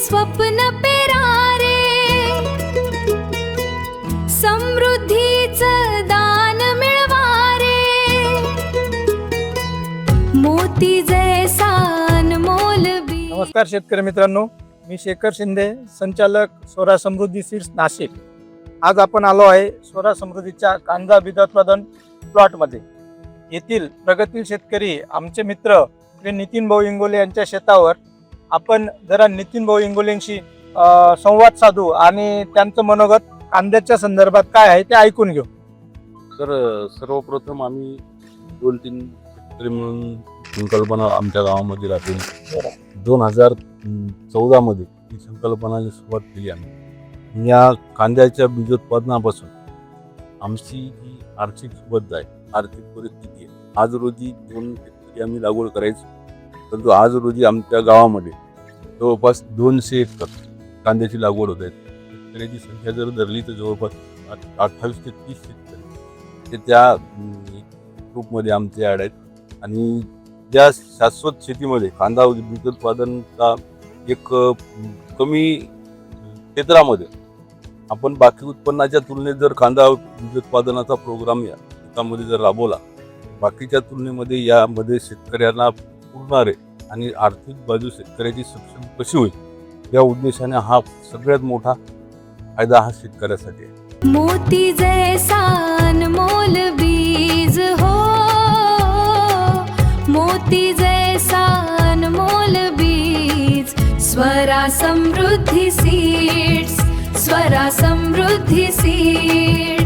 स्वप्न पेरारे, समृद्धीचं दान मिळवारे, मोती जैसा अनमोल बी। नमस्कार शेतकरी मित्रांनो, मी शेखर शिंदे, संचालक स्वरा समृद्धी सीड्स नाशिक। आज आपण आलो आहे स्वरा समृद्धीच्या कांदा बीजोत्पादन प्लॉटमध्ये। येथील प्रगतील शेतकरी आमचे मित्र श्री नितीन भाऊ इंगोले यांच्या शेतावर आपण जरा नितीन भाऊ इंगोलेंशी संवाद साधू आणि त्यांचं मनोगत कांद्याच्या संदर्भात काय आहे ते ऐकून घेऊ। तर सर्वप्रथम आम्ही 2-3 शेतकरी म्हणून संकल्पना आमच्या गावामध्ये राहतील। 2014 मध्ये ही संकल्पनाची सुरुवात केली आम्ही। या कांद्याच्या बीजोत्पादनापासून आमची जी आर्थिक सुबत्ता आहे, आर्थिक परिस्थिती आहे, आज रोजी 2 हेक्टरी आम्ही लागवड करायचो, परंतु आज रोजी आमच्या गावामध्ये जवळपास 200 एकर कांद्याची लागवड होत आहे। शेतकऱ्याची संख्या जर धरली तर जवळपास 28 ते 30 शेतकरी ते त्या ग्रुपमध्ये आमचे ॲड आहेत। आणि ज्या शाश्वत शेतीमध्ये कांदा बीजोत्पादनचा एक कमी क्षेत्रामध्ये आपण बाकी उत्पन्नाच्या तुलनेत जर कांदा बीजोत्पादनाचा प्रोग्राम या शेतामध्ये जर राबवला, बाकीच्या तुलनेमध्ये यामध्ये शेतकऱ्यांना पुरणारे आणि आर्थिक बाजू शेतकऱ्याची सक्षम कशी होईल या उद्देशाने हा सगळ्यात मोठा फायदा हा शेतकऱ्यासाठी आहे। मोती जैसा अनमोल बीज हो, मोती जैसा अनमोल बीज। स्वरा समृद्धी सीड्स, स्वरा समृद्धी सीड्स।